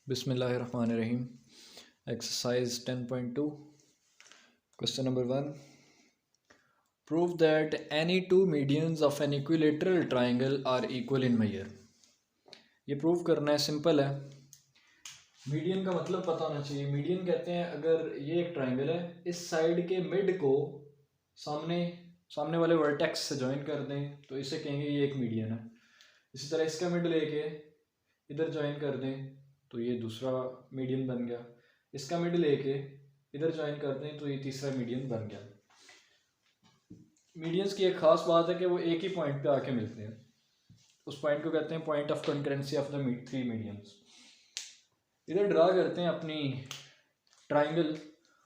बिस्मिल्लाहिर्रहमानिर्रहीम। Exercise 10.2 question number 1। Prove that any two medians of an equilateral triangle are equal in measure. ये prove करना है, simple है। Median का मतलब पता होना चाहिए। मीडियन कहते हैं अगर ये एक ट्राइंगल है, इस साइड के मिड को सामने वाले वर्टेक्स से ज्वाइन कर दें तो इसे कहेंगे ये एक मीडियन है। इसी तरह इसका मिड लेके इधर ज्वाइन कर दें तो ये दूसरा मीडियन बन गया। इसका मिड लेके इधर ज्वाइन कर दें तो ये तीसरा मीडियन बन गया। मीडियंस की एक खास बात है कि वो एक ही पॉइंट पे आके मिलते हैं। उस पॉइंट को कहते हैं point of concurrency of the three medians. इधर ड्रा करते हैं अपनी ट्राइंगल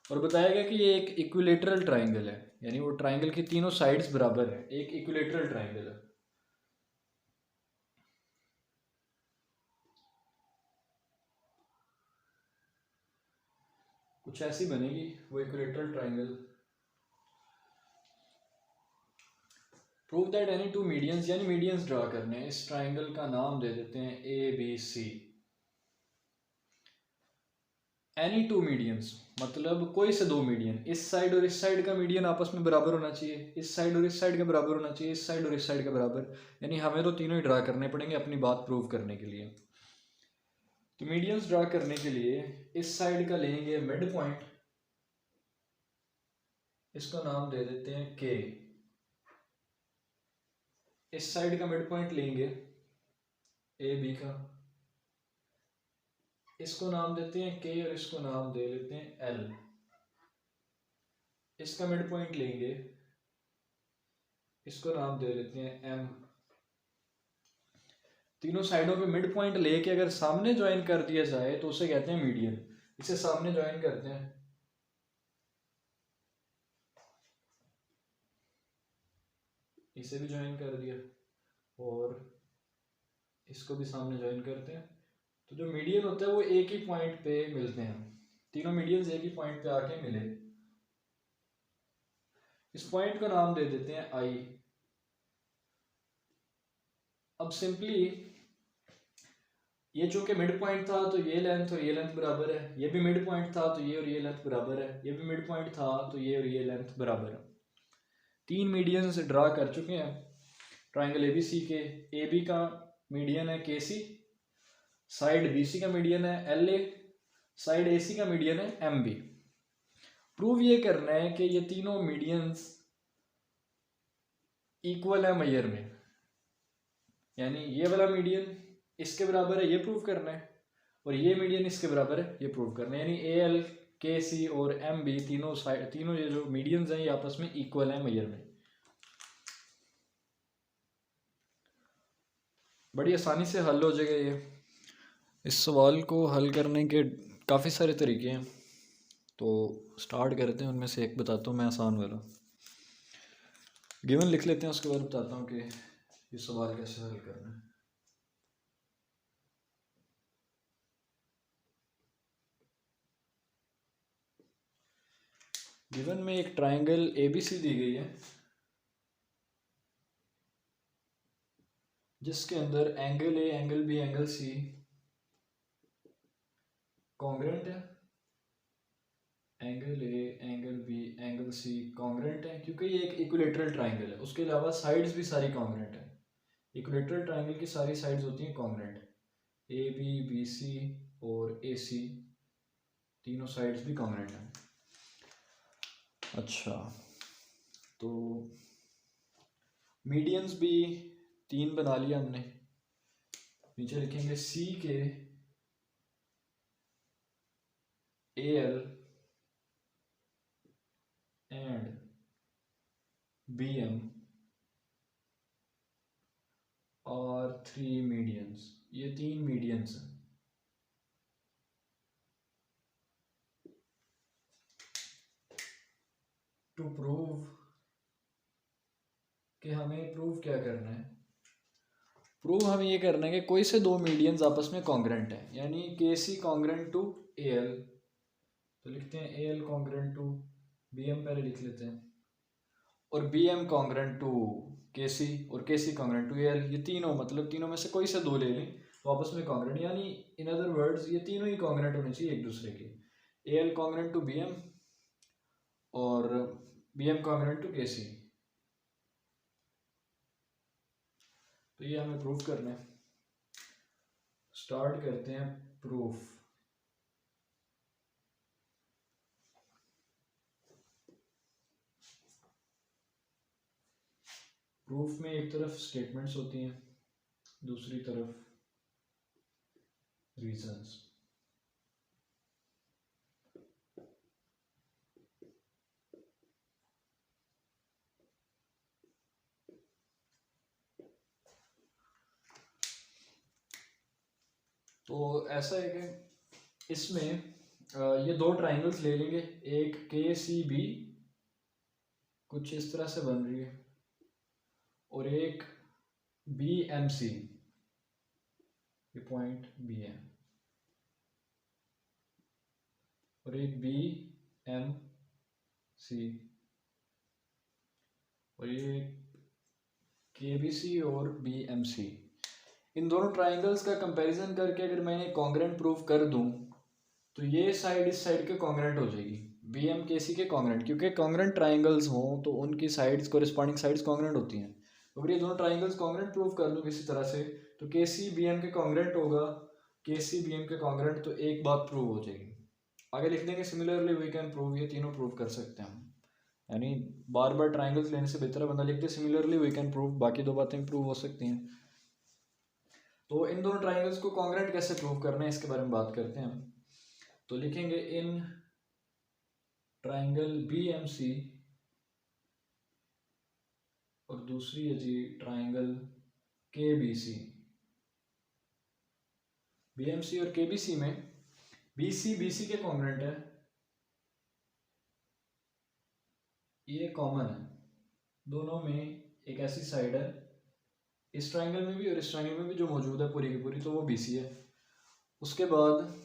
और बताया गया कि ये एक इक्विलेटरल ट्राइंगल है, यानी वो ट्राइंगल की तीनों साइड्स बराबर है। एक इक्विलेटरल ट्राइंगल है। कुछ ऐसी बनेगी वो equilateral triangle. Prove that any two medians, यानी मीडियंस ड्रा करने हैं। इस ट्राइंगल का नाम दे देते हैं A B C. Any two medians मतलब कोई से दो मीडियन, इस साइड और इस साइड का मीडियन आपस में बराबर होना चाहिए, इस साइड और इस साइड का बराबर होना चाहिए, इस साइड और इस साइड का बराबर। यानी हमें तो तीनों ही ड्रा करने पड़ेंगे अपनी बात प्रूव करने के लिए। तो मीडियंस ड्रा करने के लिए इस साइड का लेंगे मिड पॉइंट, इसका नाम दे देते हैं के। इस साइड का मिड पॉइंट लेंगे ए बी का, इसको नाम देते हैं के और इसको नाम दे लेते हैं एल। इसका मिड पॉइंट लेंगे, इसको नाम दे लेते हैं एम। तीनों साइडों पे मिड पॉइंट लेके अगर सामने ज्वाइन कर दिया जाए तो उसे कहते हैं मीडियन। इसे सामने ज्वाइन करते हैं, इसे भी ज्वाइन कर दिया और इसको भी सामने ज्वाइन करते हैं। तो जो मीडियन होता है वो एक ही पॉइंट पे मिलते हैं। तीनों मीडियंस एक ही पॉइंट पे आके मिले। इस पॉइंट को नाम दे देते हैं आई। अब सिंपली ये चूंकि मिड पॉइंट था तो ये लेंथ और ये लेंथ बराबर है, ये भी मिड पॉइंट था तो ये और ये लेंथ बराबर है, ये भी मिड पॉइंट था तो ये और ये लेंथ बराबर है। तीन मीडियंस ड्रा कर चुके हैं ट्राइंगल एबीसी के। ए बी का मीडियन है के सी, साइड बी सी का मीडियन है एल ए, साइड ए सी का मीडियन है एम बी। प्रूव ये करना है कि ये तीनों मीडियंस इक्वल है मेजर में, यानी ये वाला मीडियन इसके बराबर है, ये प्रूव करना है, और ये मीडियन इसके बराबर है, ये प्रूव करना है। यानी ए एल के सी और एम बी तीनों ये जो मीडियंस हैं ये आपस में इक्वल है मेजर में। बड़ी आसानी से हल हो जाएगा ये। इस सवाल को हल करने के काफ़ी सारे तरीके हैं, तो स्टार्ट करते हैं। उनमें से एक बताता हूँ मैं, आसान वाला। गिवन लिख लेते हैं, उसके बाद बताता हूँ कि ये सवाल कैसे हल करना है। गिवन में एक ट्राइंगल एबीसी दी गई है जिसके अंदर angle A, angle B, angle C congruent है। Angle A, angle B, angle C congruent है क्योंकि ये एक इक्विलेटरल ट्राइंगल है। उसके अलावा साइड्स भी सारी कॉन्ग्रेंट है। इक्विलेटरल ट्राइंगल की सारी साइड्स होती हैं congruent. A B, B C और ए सी तीनों साइड्स भी कॉन्ग्रेंट हैं। अच्छा, तो मीडियंस भी तीन बना लिया हमने। नीचे लिखेंगे C K A L and B M और थ्री मीडियंस। ये तीन मीडियंस हैं। टू प्रूव कि हमें प्रूव क्या करना है। प्रूव हमें ये करना है कि कोई से दो मीडियंस आपस में कॉन्ग्रेंट है, यानी K C congruent to A L. तो लिखते हैं A L congruent to B M, पहले लिख लेते हैं, और B M congruent to K C और K C congruent to A L. ये तीनों मतलब तीनों में से कोई से दो ले लें तो आपस में कॉन्ग्रेंट, यानी इन अदर वर्ड्स ये तीनों ही कॉन्ग्रेंट होने चाहिए एक दूसरे के। A L congruent to B M और B M congruent to K C. तो ये हमें प्रूफ करना है। स्टार्ट करते हैं प्रूफ। प्रूफ में एक तरफ स्टेटमेंट्स होती हैं, दूसरी तरफ रीजंस। तो ऐसा है कि इसमें ये दो ट्राइंगल्स ले लेंगे, एक के सी बी कुछ इस तरह से बन रही है, और एक बी एम सी, ये पॉइंट बी है, और एक बी एम सी, और ये के बी सी और बी एम सी। इन दोनों ट्राइंगल्स का कंपैरिजन करके अगर मैंने कॉन्ग्रेंट प्रूफ कर दूं तो ये साइड इस साइड के कॉन्ग्रेंट हो जाएगी, बी एम के सी के कॉन्ग्रेंट, क्योंकि कॉन्ग्रेंट ट्राइंगल्स हों तो उनकी साइड्स कोरिस्पॉन्डिंग साइड्स कॉन्ग्रेंट होती हैं। तो अगर ये दोनों ट्राइंगल्स कॉन्ग्रेंट प्रूफ कर दूं किसी तरह से तो के सी बी एम के कॉन्ग्रेंट होगा, के सी बी एम के कॉन्ग्रेंट, तो एक बात प्रूव हो जाएगी। आगे लिख देंगे सिमिलरली वी कैन प्रूव, ये तीनों प्रूव कर सकते हैं हम। यानी बार बार ट्राइंगल्स लेने से बेहतर है बंदा लिखते सिमिलरली वी कैन प्रूव, बाकी दो बातें प्रूव हो सकती हैं। तो इन दोनों ट्राइंगल्स को कॉन्ग्रेंट कैसे प्रूव करना है इसके बारे में बात करते हैं। तो लिखेंगे in triangle B M C, और दूसरी है जी triangle K B C. B M C और के बी सी में बी सी के कॉन्ग्रेंट है, ये कॉमन है, दोनों में एक ऐसी साइड है इस ट्राइंगल में भी और इस ट्राइंगल में भी जो मौजूद है पूरी की पूरी, तो वो बी सी है। उसके बाद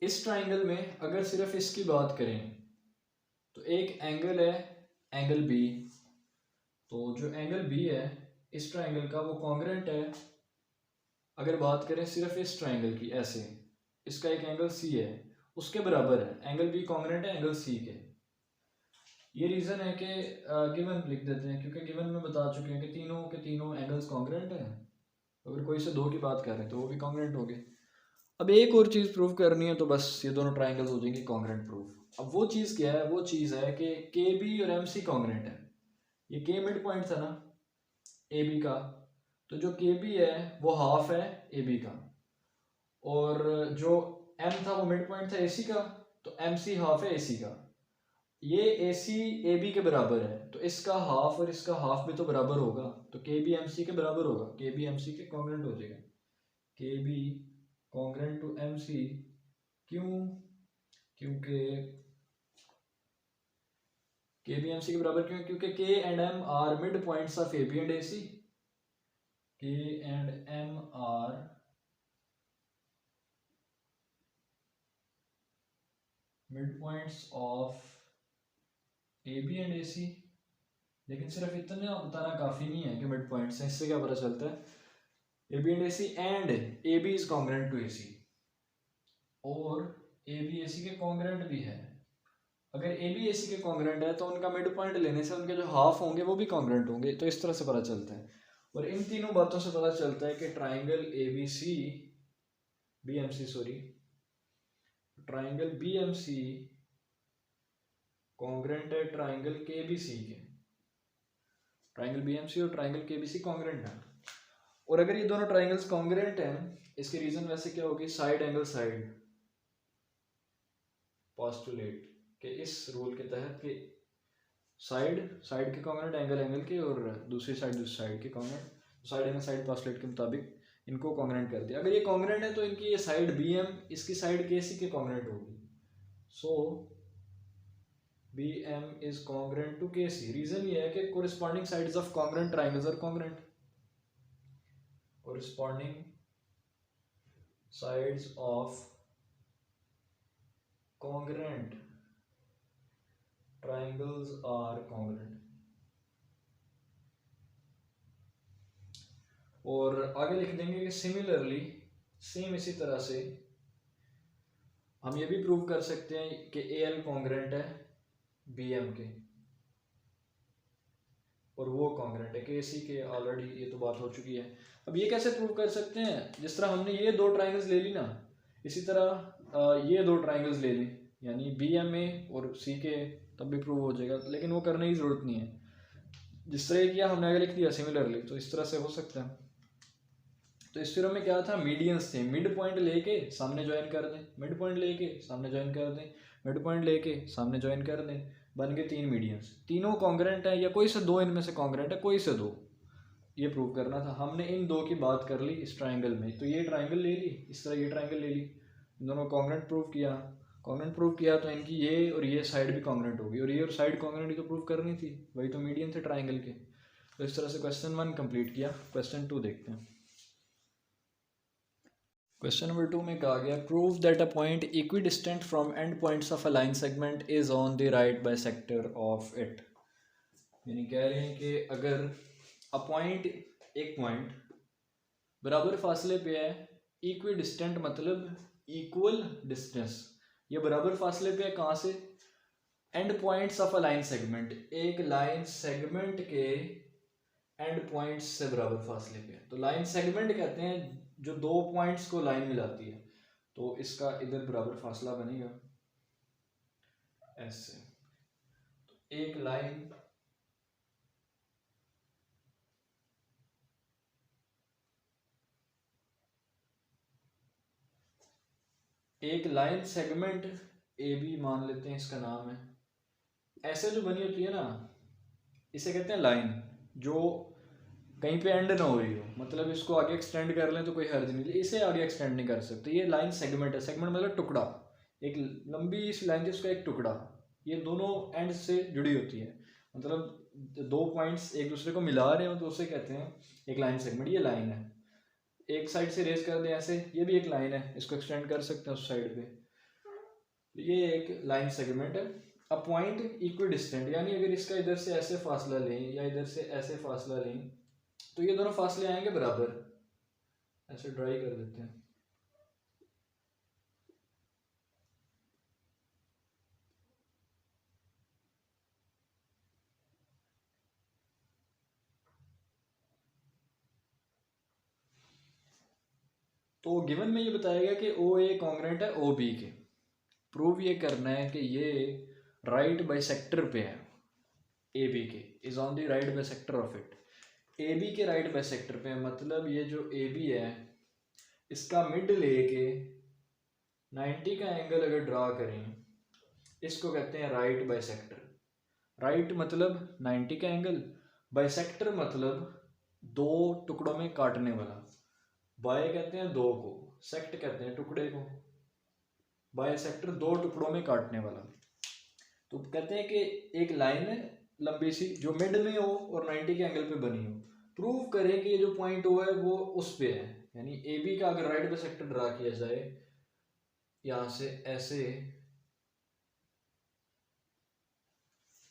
इस ट्राइंगल में अगर सिर्फ इसकी बात करें तो एक एंगल है एंगल बी, तो जो एंगल बी है इस ट्राइंगल का वो कॉन्ग्रेंट है, अगर बात करें सिर्फ इस ट्राइंगल की, ऐसे इसका एक एंगल सी है उसके बराबर है, एंगल बी कॉन्ग्रेंट है एंगल सी के। ये रीज़न है कि गिवन लिख देते हैं, क्योंकि गिवन में बता चुके हैं कि तीनों के तीनों एंगल्स कॉन्ग्रेंट हैं। अगर कोई से दो की बात कर रहे हैं तो वो भी कॉन्ग्रेंट हो गए। अब एक और चीज़ प्रूव करनी है तो बस ये दोनों ट्राइंगल्स हो जाएंगे कॉन्ग्रेंट प्रूफ। अब वो चीज़ क्या है, वो चीज़ है कि के बी और एम सी कॉन्ग्रेंट है। ये के मिड पॉइंट था ना ए बी का, तो जो के बी है वो हाफ है ए बी का, और जो एम था वो मिड पॉइंट था ए सी का, तो एम सी हाफ है ए सी का। ये ए सी ए बी के बराबर है, तो इसका हाफ और इसका हाफ भी तो बराबर होगा, तो के बी एम सी के बराबर होगा, के बी एम सी के कॉन्ग्रेंट हो जाएगा, K B congruent to M C. क्यों? क्योंकि के बी एम सी के बराबर क्यों? क्योंकि K and M are mid points of A B and A C, K and M are mid points of A B and A C. लेकिन सिर्फ इतना बताना काफ़ी नहीं है कि मिड पॉइंट्स हैं, इससे क्या पता चलता है, A B and A C and A B is congruent to A C, और ए बी ए सी के कॉन्ग्रेंट भी है। अगर ए बी ए सी के कॉन्ग्रेंट है तो उनका मिड पॉइंट लेने से उनके जो हाफ होंगे वो भी कॉन्ग्रेंट होंगे, तो इस तरह से पता चलता है। और इन तीनों बातों से पता चलता है कि triangle A B C B M C sorry triangle B M C congruent है ट्राइंगल के बी सी के, ट्राइंगल बी एम सी और ट्राइंगल के बी सी कॉन्ग्रेंट है। और अगर ये दोनों ट्राइंगल्स कॉन्ग्रेंट हैं, इसकी रीजन वैसे क्या होगी, साइड एंगल साइड पोस्टुलेट के इस रूल के तहत कि साइड साइड के कॉन्ग्रेंट एंगल एंगल के, और दूसरी साइड के congruent side angle side postulate के मुताबिक इनको कॉन्ग्रेंट कर दिया। अगर ये कॉन्ग्रेंट है तो इनकी ये साइड बी एम इसकी साइड के सी के कॉन्ग्रेंट होगी, so B M is congruent to K C. Reason ये है कि corresponding sides of congruent triangles are congruent, corresponding sides of congruent triangles are congruent। और आगे लिख देंगे कि सिमिलरली, सेम इसी तरह से हम ये भी प्रूव कर सकते हैं कि ए एल कॉन्ग्रेंट है बी एम के, और वो कॉन्ग्रेंट है के सी के, ऑलरेडी ये तो बात हो चुकी है। अब ये कैसे प्रूव कर सकते हैं, जिस तरह हमने ये दो ट्राइंगल्स ले ली ना, इसी तरह ये दो ट्राइंगल्स ले ली, यानी बी एम ए और सी के, तब भी प्रूव हो जाएगा, लेकिन वो करने की ज़रूरत नहीं है। जिस तरह किया हमने आगे लिख दिया सिमिलरली, तो इस तरह से हो सकता है। तो इस फिगर में क्या था, मीडियंस थे, मिड पॉइंट लेके सामने ज्वाइन कर दें, मिड पॉइंट लेके सामने ज्वाइन कर दें, मिड पॉइंट लेके सामने ज्वाइन कर दें, बन गए तीन मीडियंस, तीनों कॉन्ग्रेंट है या कोई से दो इनमें से कॉन्ग्रेंट है, कोई से दो, ये प्रूव करना था। हमने इन दो की बात कर ली इस ट्राइंगल में, तो ये ट्राइंगल ले ली, इस तरह ये ट्राइंगल ले ली, इन दोनों कॉन्ग्रेंट प्रूव किया, कॉन्ग्रेंट प्रूव किया तो इनकी ये और ये साइड भी कॉन्ग्रेंट होगी, और ये और साइड कॉन्ग्रेंट ही तो प्रूव करनी थी, वही तो मीडियन थे ट्राइंगल के। तो इस तरह से क्वेश्चन 1 कंप्लीट किया। क्वेश्चन 2 देखते हैं। क्वेश्चन नंबर 2 में कहा गया, prove that a point equidistant from and points of a line segment is on the right bisector of it. यानी कह रहे हैं कि अगर अ पॉइंट, एक पॉइंट बराबर फासले पे है, इक्विडिस्टेंट मतलब इक्वल डिस्टेंस, ये बराबर फासले पे है कहाँ से, and points of a line segment, एक लाइन सेगमेंट के एंड पॉइंट्स से बराबर फासले पे है। तो लाइन सेगमेंट कहते हैं जो दो पॉइंट्स को लाइन मिलाती है, तो इसका इधर बराबर फासला बनेगा ऐसे। तो एक लाइन सेगमेंट ए बी मान लेते हैं, इसका नाम है, ऐसे जो बनी होती है ना, इसे कहते हैं लाइन, जो कहीं पे एंड ना हो रही हो, मतलब इसको आगे एक्सटेंड कर लें तो कोई हर्ज नहीं, इसे आगे एक्सटेंड नहीं कर सकते, ये लाइन सेगमेंट है। सेगमेंट मतलब टुकड़ा, एक लंबी इस लाइन जिसका एक टुकड़ा, ये दोनों एंड से जुड़ी होती है, मतलब दो पॉइंट्स एक दूसरे को मिला रहे हो तो उसे कहते हैं एक लाइन सेगमेंट। ये लाइन है, एक साइड से रेज कर दें ऐसे, ये भी एक लाइन है, इसको एक्सटेंड कर सकते हैं उस साइड पे, ये एक लाइन सेगमेंट है। अ पॉइंट इक्वी डिस्टेंट, यानी अगर इसका इधर से ऐसे फासला लें या इधर से ऐसे फासला लें, तो ये दोनों फासले आएंगे बराबर, ऐसे ड्राई कर देते हैं। तो गिवन में ये बताया गया कि ओ ए कॉन्ग्रेंट है ओ बी के, प्रूव ये करना है कि ये राइट बाइसेक्टर पे है ए बी के, is on the right bisector of it. A B के राइट बाइसेक्टर पे है, मतलब ये जो ए बी है इसका मिड लेके 90 का एंगल अगर ड्रा करें, इसको कहते हैं राइट बाइसेक्टर। राइट मतलब 90 का एंगल, बाइसेक्टर मतलब दो टुकड़ों में काटने वाला, बाय कहते हैं दो को, सेक्ट कहते हैं टुकड़े को, बाइसेक्टर दो टुकड़ों में काटने वाला। तो कहते हैं कि एक लाइन है लंबी सी जो मिड में हो और 90 के एंगल पे बनी हो, प्रूव करें कि ये जो पॉइंट ओ है वो उस पे है, यानी ए बी का अगर राइट बाइसेक्टर ड्रा किया जाए यहाँ से ऐसे,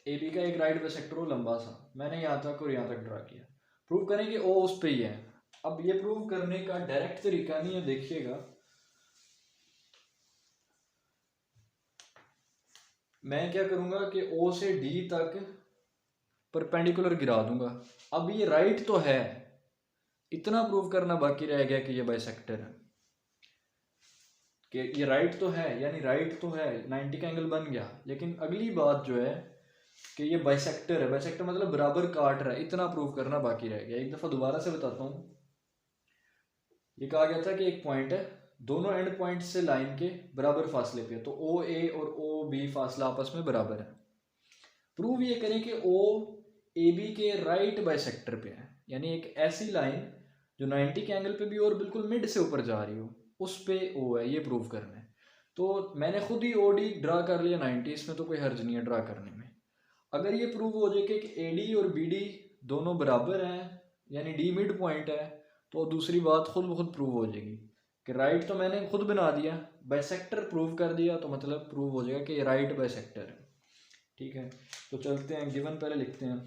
ए बी का एक राइट बाइसेक्टर हो लंबा सा, मैंने यहाँ तक और यहाँ तक ड्रा किया, प्रूव करें कि ओ उस पे ही है। अब ये प्रूव करने का डायरेक्ट तरीका नहीं है, देखिएगा मैं क्या करूंगा कि ओ से डी तक परपेंडिकुलर गिरा दूंगा। अब ये राइट तो है, इतना प्रूव करना बाकी रह गया कि ये बाइसेक्टर है, कि ये राइट तो है, यानी राइट तो है, 90 का एंगल बन गया, लेकिन अगली बात जो है कि ये बाइसेक्टर है, बाइसेक्टर मतलब बराबर काट रहा है, इतना प्रूव करना बाकी रह गया। एक दफ़ा दोबारा से बताता हूँ, ये कहा गया था कि एक पॉइंट है, दोनों एंड पॉइंट से लाइन के बराबर फासले पे, तो ओ ए और ओ बी फासला आपस में बराबर है। प्रूव ये करें कि ओ ए बी के राइट बाइसेक्टर पे है, यानी एक ऐसी लाइन जो 90 के एंगल पे भी और बिल्कुल मिड से ऊपर जा रही हो, उस पे ओ है, ये प्रूव करना है। तो मैंने खुद ही ओ डी ड्रा कर लिया 90, इसमें तो कोई हर्ज नहीं है ड्रा करने में। अगर ये प्रूव हो जाए कि ए डी और बी डी दोनों बराबर हैं, यानी डी मिड पॉइंट है, तो दूसरी बात खुद ब खुद प्रूव हो जाएगी कि राइट तो मैंने खुद बना दिया, बाइसेक्टर प्रूव कर दिया, तो मतलब प्रूव हो जाएगा कि ये राइट बाइसेक्टर है। ठीक है, तो चलते हैं, गिवन पहले लिखते हैं।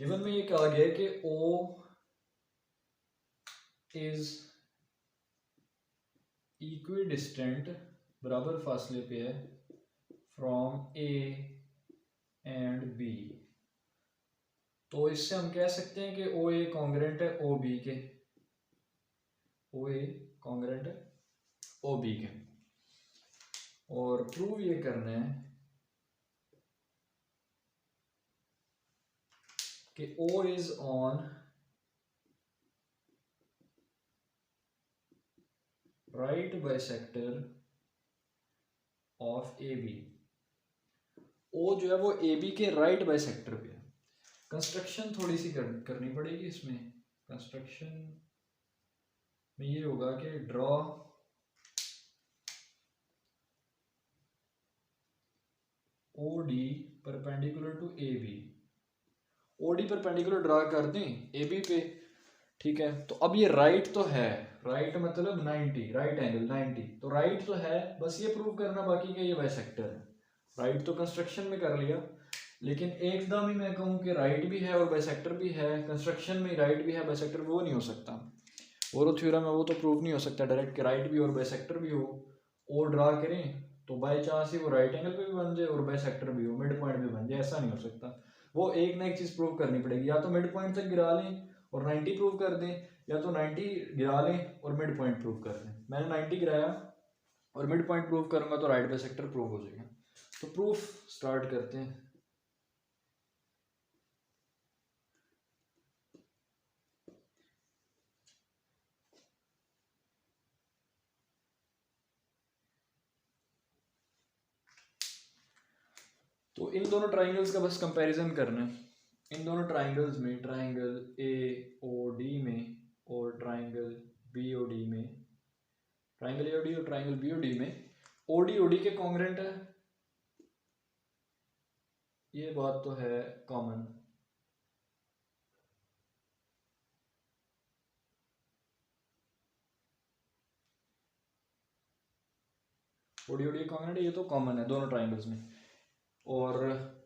गिवन में ये कहा गया है कि O इज इक्विडिस्टेंट, बराबर फासले पे है, फ्रॉम A एंड B। तो इससे हम कह सकते हैं कि OA कॉन्ग्रेंट है OB के, OA कॉन्ग्रेंट है OB के। और प्रूव ये करना है कि O is on right bisector of AB। O जो है वो AB के राइट बाइसेक्टर पे है। कंस्ट्रक्शन थोड़ी सी करनी पड़ेगी इसमें। कंस्ट्रक्शन में ये होगा कि draw OD perpendicular to AB। OD perpendicular draw कर दें AB पे, ठीक है। तो अब ये राइट तो है, राइट मतलब 90, राइट एंगल 90, तो राइट तो है, बस ये प्रूव करना बाकी कि ये बाइसेक्टर है। राइट तो कंस्ट्रक्शन में कर लिया, लेकिन एकदम ही मैं कहूँ कि राइट भी है और बाइसेक्टर भी है, कंस्ट्रक्शन में राइट भी है बाइसेक्टर, वो नहीं हो सकता। ओरो थ्योरम है वो तो प्रूव नहीं हो सकता डायरेक्ट कि राइट भी और बाइसेक्टर भी हो। और ड्रा करें तो बाई चांस ही वो राइट एंगल पे भी बन जाए और बाइसेक्टर भी हो, मिड पॉइंट भी बन जाए, ऐसा नहीं हो सकता। वो एक ना एक चीज़ प्रूव करनी पड़ेगी, या तो मिड पॉइंट तक गिरा लें और 90 प्रूव कर दें, या तो 90 गिरा लें और मिड पॉइंट प्रूव कर दें। मैंने 90 गिराया और मिड पॉइंट प्रूव करूंगा तो राइट बाइसेक्टर प्रूव हो जाएगा। तो प्रूफ स्टार्ट करते हैं। तो इन दोनों ट्राइंगल्स का बस कंपैरिजन करना है। इन दोनों ट्राइंगल्स में, ट्राइंगल AOD में और ट्राइंगल BOD में, ट्राइंगल AOD और ट्राइंगल BOD में OD OD के कॉन्ग्रेंट है, ये बात तो है कॉमन। OD OD कॉन्ग्रेंट है, ये तो कॉमन है दोनों ट्राइंगल्स में। और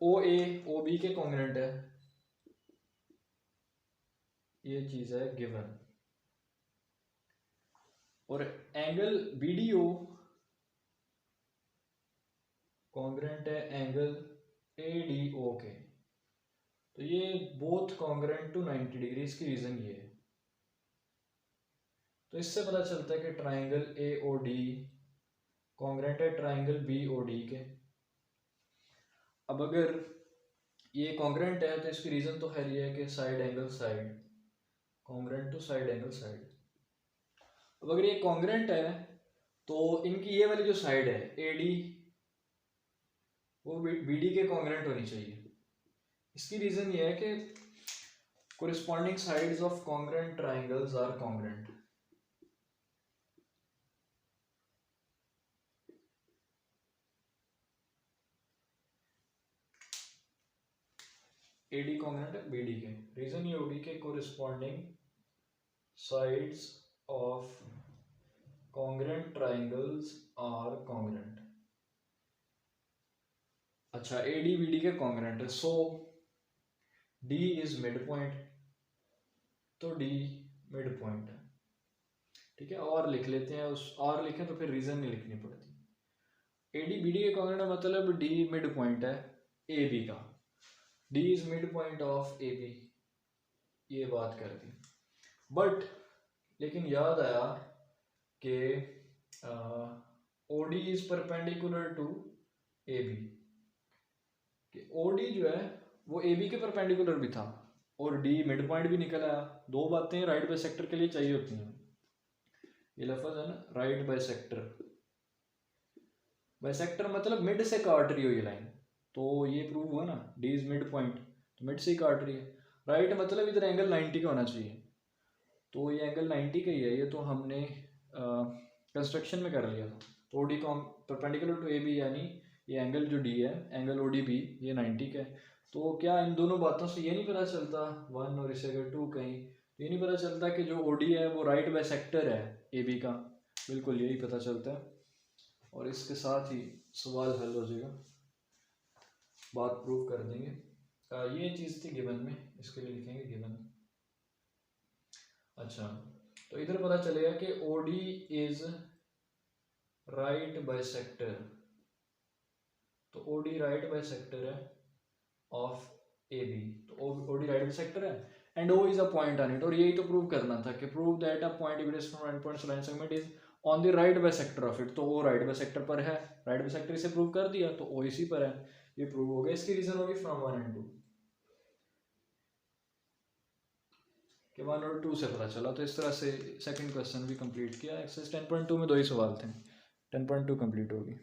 OA OB के कॉन्ग्रेंट है, ये चीज है गिवन। और एंगल BDO कॉन्ग्रेंट है एंगल ADO के। तो ये बोथ कॉन्ग्रेंट टू 90 डिग्री, इसकी रीजन ये है। तो इससे पता चलता है कि ट्राइंगल AOD कॉन्ग्रेंट है ट्राइंगल BOD के। अब अगर ये कॉन्ग्रेंट है तो इसकी रीजन तो खैर ये है कि side angle side, congruent to side angle side. अब अगर ये कॉन्ग्रेंट है तो इनकी ये वाली जो साइड है AD वो BD के कॉन्ग्रेंट होनी चाहिए। इसकी रीजन ये है कि corresponding sides of congruent triangles are congruent. AD congruent है BD के, रीजन ये होगी कि corresponding sides of congruent triangles are congruent। अच्छा AD BD के congruent है, so D is midpoint, तो D midpoint है, ठीक है। और लिख लेते हैं, उस और लिखें तो फिर रीजन नहीं लिखनी पड़ती। AD BD के congruent है मतलब D midpoint है AB का, D is midpoint of AB, ये बात कर दी। बट लेकिन याद आया कि OD is perpendicular to AB, कि OD जो है वो AB के परपेंडिकुलर भी था और D मिड पॉइंट भी निकल आया। दो बातें राइट बाइसेक्टर के लिए चाहिए होती हैं। ये लफ्ज है ना राइट बाइसेक्टर, बाइसेक्टर मतलब मिड से काट रही हो ये लाइन, तो ये प्रूव हुआ ना D is मिड पॉइंट, तो मिड से ही काट रही है। राइट मतलब इधर एंगल 90 का होना चाहिए, तो ये एंगल 90 का ही है, ये तो हमने कंस्ट्रक्शन में कर लिया था। तो OD परपेंडिकुलर टू AB यानी ये एंगल जो D है एंगल ODB ये 90 का है। तो क्या इन दोनों बातों से ये नहीं पता चलता, 1 और इसे अगर 2 कहीं, तो ये नहीं पता चलता कि जो OD है वो राइट बाइसेक्टर है AB का, बिल्कुल यही पता चलता है। और इसके साथ ही सवाल हल हो जाएगा, बात प्रूव कर देंगे। ये चीज़ थी गिवन में, इसके लिए लिखेंगे गिवन। अच्छा, तो इधर पता चलेगा कि OD इज राइट बाइसेक्टर, तो OD राइट बाइसेक्टर है ऑफ AB, तो OD राइट बाइसेक्टर है and O is a point on it, और यही तो प्रूव करना था कि prove that a point equidistant from and points line segment is on the right bisector of it, तो वो राइट बाइसेक्टर पर है, राइट बाइसेक्टर इसे प्रूव कर दिया, तो O इसी पर है, ये प्रूव हो गया। इसकी रीजन होगी फ्रॉम 1 एंड 2 कि 1 और 2 से पता चला। तो इस तरह से सेकंड क्वेश्चन भी कंप्लीट किया। एक्सरसाइज 10.2 में 2 ही सवाल थे, 10.2 कंप्लीट होगी।